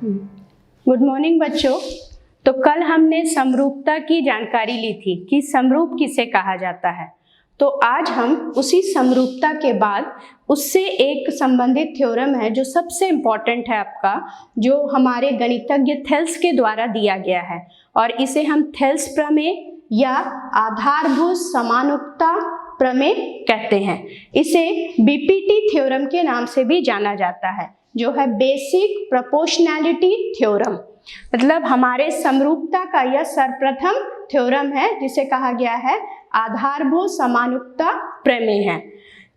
Good morning बच्चों। तो कल हमने समरूपता की जानकारी ली थी कि समरूप किसे कहा जाता है। तो आज हम उसी समरूपता के बाद उससे एक संबंधित थ्योरम है जो सबसे इम्पॉर्टेंट है आपका, जो हमारे गणितज्ञ थेल्स के द्वारा दिया गया है, और इसे हम थेल्स प्रमेय या आधारभूत समानुक्ता प्रमेय कहते हैं। इसे बीपीटी थ्योरम के नाम से भी जाना जाता है, जो है बेसिक प्रोपोर्शनैलिटी थ्योरम। मतलब हमारे समरूपता का यह सर्वप्रथम थ्योरम है जिसे कहा गया है आधारभूत समानुक्ता प्रमेय है।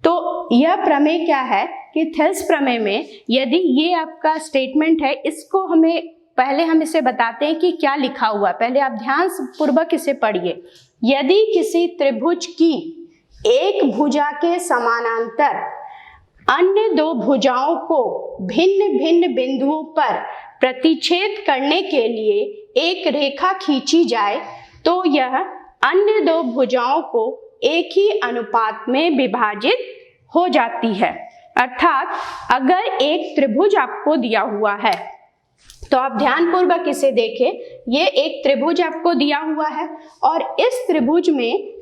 तो यह प्रमेय क्या है कि थेल्स प्रमेय में यदि ये आपका स्टेटमेंट है, इसको पहले हम इसे बताते हैं कि क्या लिखा हुआ है। पहले आप ध्यान पूर्वक इसे पढ़िए। यदि किसी त्रिभुज की एक भुजा के समानांतर अन्य दो भुजाओं को भिन्न भिन्न बिंदुओं पर प्रतिच्छेद करने के लिए एक रेखा खींची जाए तो यह अन्य दो भुजाओं को एक ही अनुपात में विभाजित हो जाती है। अर्थात अगर एक त्रिभुज आपको दिया हुआ है तो आप ध्यानपूर्वक इसे देखें। ये एक त्रिभुज आपको दिया हुआ है और इस त्रिभुज में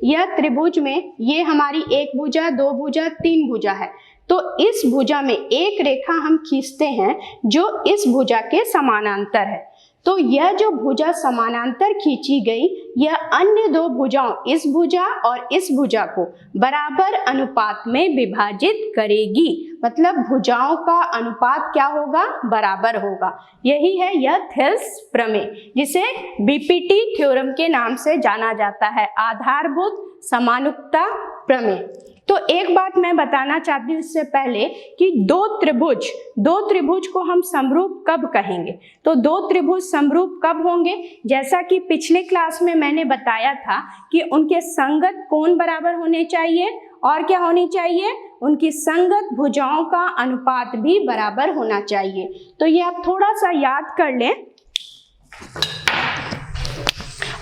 ये हमारी एक भुजा, दो भुजा, तीन भुजा है। तो इस भुजा में एक रेखा हम खींचते हैं जो इस भुजा के समानांतर है। तो यह जो भुजा समानांतर खींची गई, यह अन्य दो भुजाओं, इस भुजा और इस भुजा को बराबर अनुपात में विभाजित करेगी। मतलब भुजाओं का अनुपात क्या होगा? बराबर होगा। यही है यह थेल्स प्रमेय, जिसे बीपीटी थ्योरम के नाम से जाना जाता है, आधारभूत समानुक्ता प्रमेय। तो एक बात मैं बताना चाहती हूँ इससे पहले कि दो त्रिभुज को हम समरूप कब कहेंगे। तो दो त्रिभुज समरूप कब होंगे? जैसा कि पिछले क्लास में मैंने बताया था कि उनके संगत कोण बराबर होने चाहिए और क्या होनी चाहिए? उनकी संगत भुजाओं का अनुपात भी बराबर होना चाहिए। तो ये आप थोड़ा सा याद कर लें,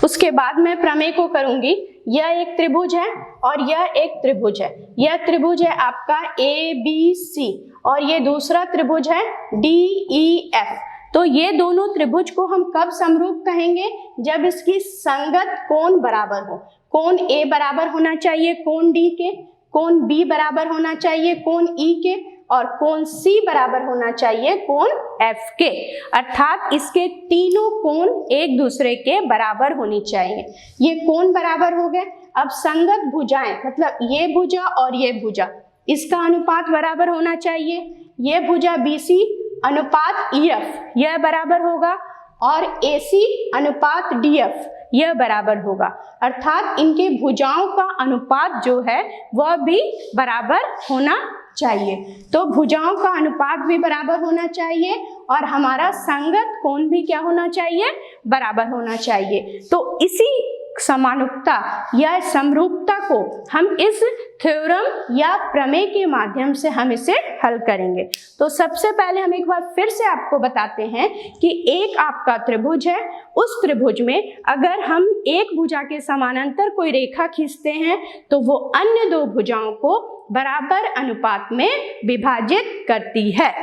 उसके बाद मैं प्रमेय को करूंगी। यह एक त्रिभुज है और यह एक त्रिभुज है। यह त्रिभुज है आपका ABC और ये दूसरा त्रिभुज है DEF। तो ये दोनों त्रिभुज को हम कब समरूप कहेंगे? जब इसकी संगत कोण बराबर हो। कोण A बराबर होना चाहिए कोण D के, कोण B बराबर होना चाहिए कोण E के, और कोण C बराबर होना चाहिए कोण F के। अर्थात इसके तीनों कोण एक दूसरे के बराबर होनी चाहिए। ये कोण बराबर हो गए। अब संगत भुजाएं, मतलब ये भुजा और ये भुजा, इसका अनुपात बराबर होना चाहिए। ये भुजा BC अनुपात EF यह बराबर होगा और AC अनुपात DF यह बराबर होगा। अर्थात इनके भुजाओं का अनुपात जो है वह भी बराबर होना चाहिए। तो भुजाओं का अनुपात भी बराबर होना चाहिए और हमारा संगत कोण भी क्या होना चाहिए? बराबर होना चाहिए। तो इसी समानुक्ता या समरूपता को हम इस थ्योरम या प्रमेय के माध्यम से हम इसे हल करेंगे। तो सबसे पहले हम एक बार फिर से आपको बताते हैं कि एक आपका त्रिभुज है, उस त्रिभुज में अगर हम एक भुजा के समानांतर कोई रेखा खींचते हैं तो वो अन्य दो भुजाओं को बराबर अनुपात में विभाजित करती है।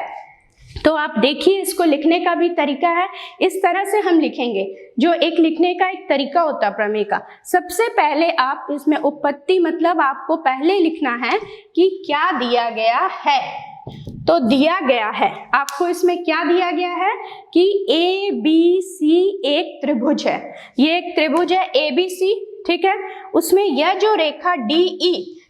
तो आप देखिए, इसको लिखने का भी तरीका है। इस तरह से हम लिखेंगे, जो एक लिखने का एक तरीका होता है प्रमेय का। सबसे पहले आप इसमें उत्पत्ति, मतलब आपको पहले लिखना है कि क्या दिया गया है। तो दिया गया है आपको, इसमें क्या दिया गया है कि ABC एक त्रिभुज है। ये एक त्रिभुज है ABC, ठीक है। उसमें यह जो रेखा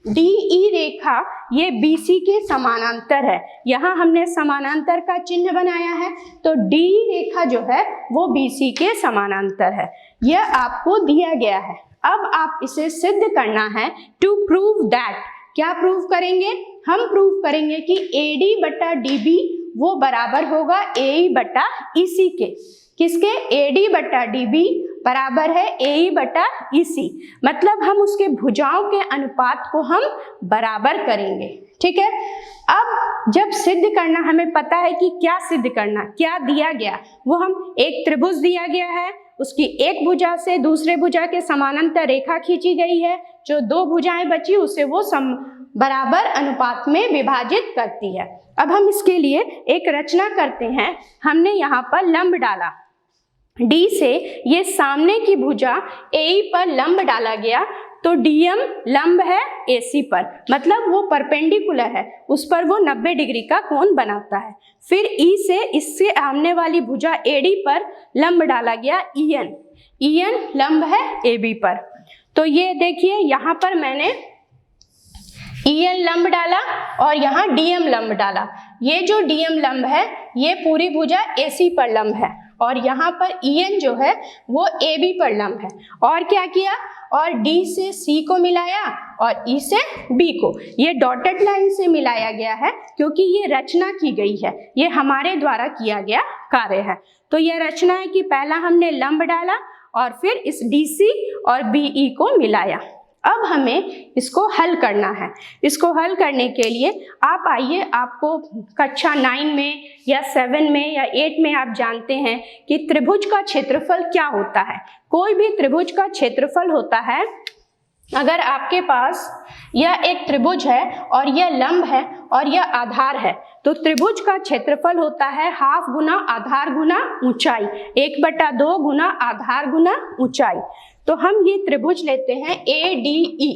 DE रेखा ये BC के समानांतर है। यहाँ हमने समानांतर का चिन्ह बनाया है। तो D रेखा जो है वो BC के समानांतर है। यह आपको दिया गया है। अब आप इसे सिद्ध करना है। टू प्रूव दैट, क्या प्रूव करेंगे? हम प्रूव करेंगे कि AD बटा DB वो बराबर होगा AE बटा EC के। किसके? AD बटा DB बराबर है AE बटा EC। मतलब हम उसके भुजाओं के अनुपात को हम बराबर करेंगे, ठीक है। अब जब सिद्ध करना, हमें पता है कि क्या सिद्ध करना, क्या दिया गया, वो हम एक त्रिभुज दिया गया है, उसकी एक भुजा से दूसरे भुजा के समानांतर रेखा खींची गई है, जो दो भुजाएं बची उसे वो बराबर अनुपात में विभाजित करती है। अब हम इसके लिए एक रचना करते हैं। हमने यहाँ पर लंब डाला, D से ये सामने की भुजा AE पर लंब डाला गया, तो DM लंब है AC पर, मतलब वो परपेंडिकुलर है, उस पर वो 90 डिग्री का कोण बनाता है। फिर E से इससे सामने वाली भुजा AD पर लंब डाला गया EN लंब है AB पर। तो ये देखिए यहाँ पर मैंने EN लंब डाला और यहाँ DM लंब डाला। ये जो DM लंब है ये पूरी भुजा AC पर लंब है और यहाँ पर EN जो है वो AB पर लंब है। और क्या किया, और D से C को मिलाया और E से B को, ये डॉटेड लाइन से मिलाया गया है क्योंकि ये रचना की गई है, ये हमारे द्वारा किया गया कार्य है। तो ये रचना है कि पहला हमने लंब डाला और फिर इस DC और BE को मिलाया। अब हमें इसको हल करना है। इसको हल करने के लिए आप आइए, आपको कक्षा 9 में या 7 में या 8 में आप जानते हैं कि त्रिभुज का क्षेत्रफल क्या होता है। कोई भी त्रिभुज का क्षेत्रफल होता है, अगर आपके पास यह एक त्रिभुज है और यह लंब है और यह आधार है, तो त्रिभुज का क्षेत्रफल होता है हाफ गुना आधार गुना ऊंचाई, 1/2 गुना आधार गुना ऊंचाई। तो हम ये त्रिभुज लेते हैं ADE,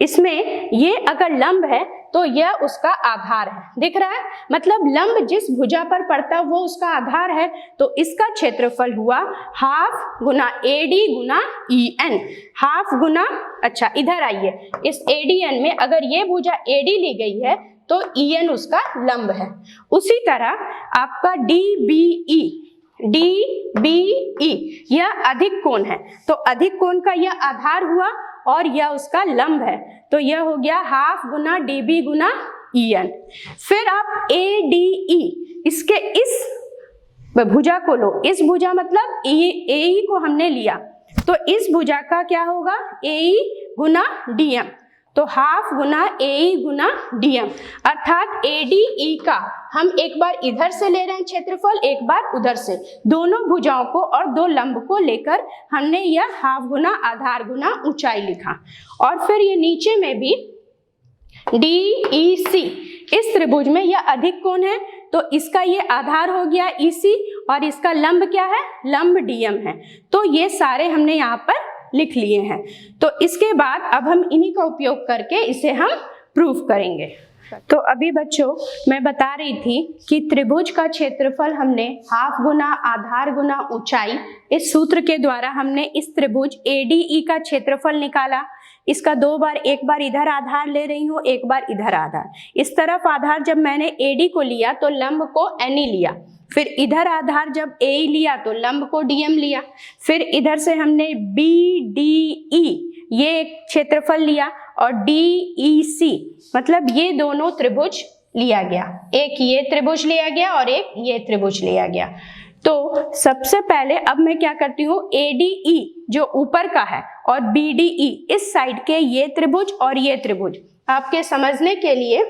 इसमें ये अगर लंब है तो यह उसका आधार है, दिख रहा है, मतलब लंब जिस भुजा पर पड़ता है वो उसका आधार है। तो इसका क्षेत्रफल हुआ हाफ गुना AD गुना EN, हाफ गुना, अच्छा इधर आइए, इस ADN में अगर ये भुजा AD ली गई है तो EN उसका लंब है। उसी तरह आपका DBE यह अधिक कोण है, तो अधिक कोण का यह आधार हुआ और यह उसका लंब है, तो यह हो गया हाफ गुना DB गुना EN। फिर आप ADE, इसके इस भुजा को लो, इस भुजा मतलब AE को हमने लिया, तो इस भुजा का क्या होगा AE गुना DM, तो हाफ गुना AE गुना DM, अर्थात ADE का हम एक बार इधर से ले रहे हैं क्षेत्रफल, एक बार उधर से, दोनों भुजाओं को और दो लंब को लेकर हमने यह हाफ गुना आधार गुना ऊंचाई लिखा। और फिर ये नीचे में भी DEC, इस त्रिभुज में यह अधिक कोण है तो इसका ये आधार हो गया EC और इसका लंब क्या है, लंब DM है। तो ये सारे हमने यहाँ पर लिख लिए हैं। तो इसके बाद अब हम इन्हीं का उपयोग करके इसे हम प्रूफ करेंगे। तो अभी बच्चों मैं बता रही थी कि त्रिभुज का क्षेत्रफल हमने हाफ गुना आधार गुना ऊंचाई, इस सूत्र के द्वारा हमने इस त्रिभुज ADE का क्षेत्रफल निकाला। इसका दो बार, एक बार इधर आधार ले रही हूँ, एक बार इधर आधार। इस तरफ आधार जब मैंने AD को लिया तो लंब को NE लिया, फिर इधर आधार जब AE लिया तो लंब को DM लिया, फिर इधर से हमने BDE ये क्षेत्रफल लिया और DEC, मतलब ये दोनों त्रिभुज लिया गया, एक ये त्रिभुज लिया गया और एक ये त्रिभुज लिया गया। तो सबसे पहले अब मैं क्या करती हूँ, ADE जो ऊपर का है और BDE इस साइड के ये त्रिभुज और ये त्रिभुज, आपके समझने के लिए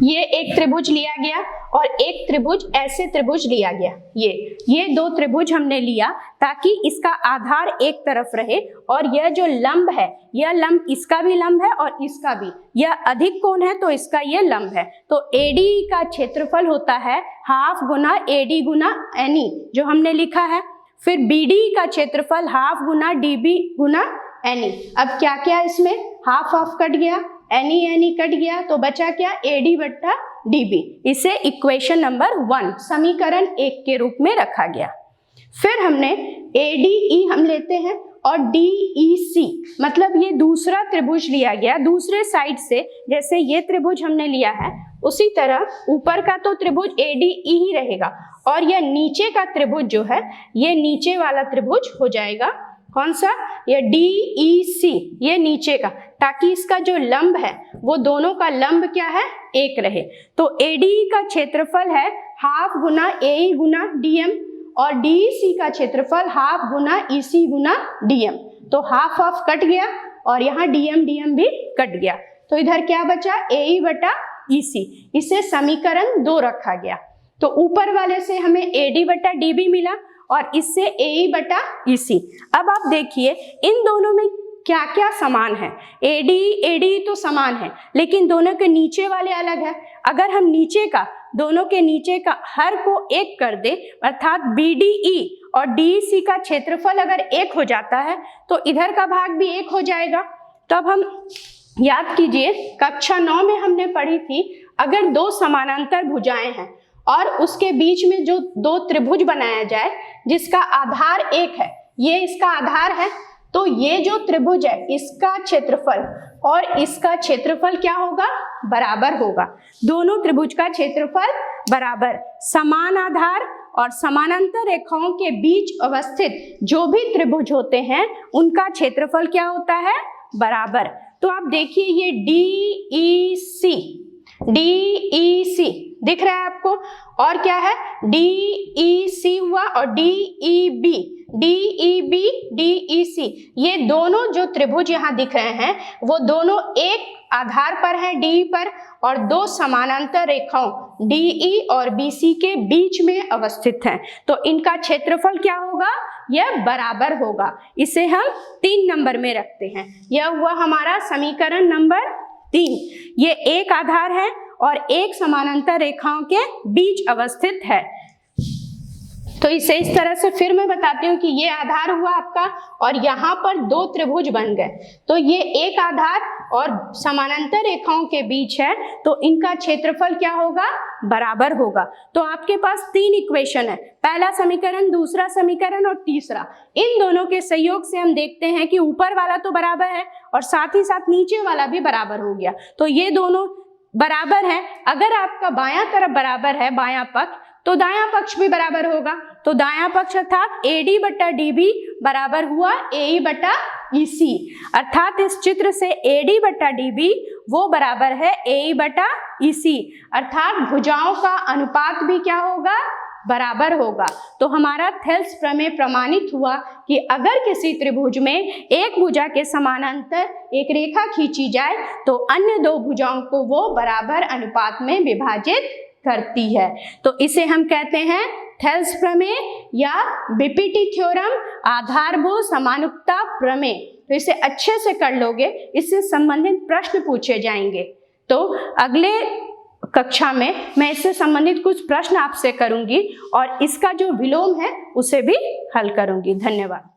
ये एक त्रिभुज लिया गया और एक त्रिभुज ऐसे त्रिभुज लिया गया, ये दो त्रिभुज हमने लिया ताकि इसका आधार एक तरफ रहे और यह जो लंब है, यह लंब इसका भी लंब है और इसका भी, यह अधिक कोण है तो इसका यह लंब है। तो ADE का क्षेत्रफल होता है हाफ गुना AD गुना NE जो हमने लिखा है। फिर BDE का क्षेत्रफल हाफ गुना DB गुना NE। अब क्या क्या इसमें, हाफ हाफ कट गया, NE कट गया, तो बचा क्या, AD बट्टा DB। इसे इक्वेशन नंबर 1 समीकरण 1 के रूप में रखा गया। फिर हमने ADE हम लेते हैं और DEC, मतलब ये दूसरा त्रिभुज लिया गया दूसरे साइड से, जैसे ये त्रिभुज हमने लिया है उसी तरह ऊपर का तो त्रिभुज ADE ही रहेगा और यह नीचे का त्रिभुज जो है ये नीचे वाला त्रिभुज हो जाएगा। कौन सा, ये DEC, ये नीचे का, ताकि इसका जो लंब है वो दोनों का लंब क्या है, एक रहे। तो ADE का क्षेत्रफल है हाफ गुना AE गुना DM और DEC का क्षेत्रफल हाफ गुना EC गुना DM। तो हाफ हाफ कट गया और यहाँ DM भी कट गया, तो इधर क्या बचा, AE बटा EC। इसे समीकरण 2 रखा गया। तो ऊपर वाले से हमें AD बटा DB मिला और इससे AE बटा EC। अब आप देखिए इन दोनों में क्या क्या समान है। AD AD तो समान है, लेकिन दोनों के नीचे वाले अलग है। अगर हम नीचे का, दोनों के नीचे का हर को एक कर दे, अर्थात BDE और DEC का क्षेत्रफल अगर एक हो जाता है तो इधर का भाग भी एक हो जाएगा। तो अब हम याद कीजिए, कक्षा 9 में हमने पढ़ी थी, अगर दो समानांतर भुजाएं हैं और उसके बीच में जो दो त्रिभुज बनाया जाए जिसका आधार एक है, ये इसका आधार है, तो ये जो त्रिभुज है इसका क्षेत्रफल और इसका क्षेत्रफल क्या होगा, बराबर होगा। दोनों त्रिभुज का क्षेत्रफल बराबर, समान आधार और समानांतर रेखाओं के बीच अवस्थित जो भी त्रिभुज होते हैं उनका क्षेत्रफल क्या होता है, बराबर। तो आप देखिए ये DEC दिख रहा है आपको, और क्या है DEC हुआ, और DEC, ये दोनों जो त्रिभुज यहाँ दिख रहे हैं वो दोनों एक आधार पर हैं DE पर, और दो समानांतर रेखाओं DE और BC के बीच में अवस्थित हैं। तो इनका क्षेत्रफल क्या होगा, यह बराबर होगा। इसे हम 3 नंबर में रखते हैं। यह हुआ हमारा समीकरण नंबर 3। ये एक आधार है और एक समानांतर रेखाओं के बीच अवस्थित है। तो इसे इस तरह से फिर मैं बताती हूँ कि ये आधार हुआ आपका और यहाँ पर दो त्रिभुज बन गए, तो ये एक आधार और समानांतर रेखाओं के बीच है, तो इनका क्षेत्रफल क्या होगा, बराबर होगा। तो आपके पास 3 इक्वेशन है, पहला समीकरण, दूसरा समीकरण और तीसरा। इन दोनों के संयोग से हम देखते हैं कि ऊपर वाला तो बराबर है और साथ ही साथ नीचे वाला भी बराबर हो गया। तो ये दोनों बराबर है। अगर आपका बायां तरफ बराबर है, बायां पक्ष, तो दायां पक्ष भी बराबर होगा। तो दायां पक्ष अर्थात AD बटा DB बराबर हुआ AE बटा EC, अर्थात इस चित्र से AD बटा DB वो बराबर है AE बटा EC, अर्थात भुजाओं का अनुपात भी क्या होगा, बराबर होगा। तो हमारा थेल्स प्रमेय प्रमाणित हुआ कि अगर किसी त्रिभुज में एक भुजा के समानांतर एक रेखा खींची जाए तो अन्य दो भुजाओं को वो बराबर अनुपात में विभाजित करती है। तो इसे हम कहते हैं थेल्स प्रमेय या BPT थ्योरम, आधारभूत समानुक्ता प्रमेय। तो इसे अच्छे से कर लोगे, इससे संबंधित प्रश्न पूछे जाएंगे। तो अगले कक्षा में मैं इससे संबंधित कुछ प्रश्न आपसे करूंगी और इसका जो विलोम है उसे भी हल करूंगी। धन्यवाद।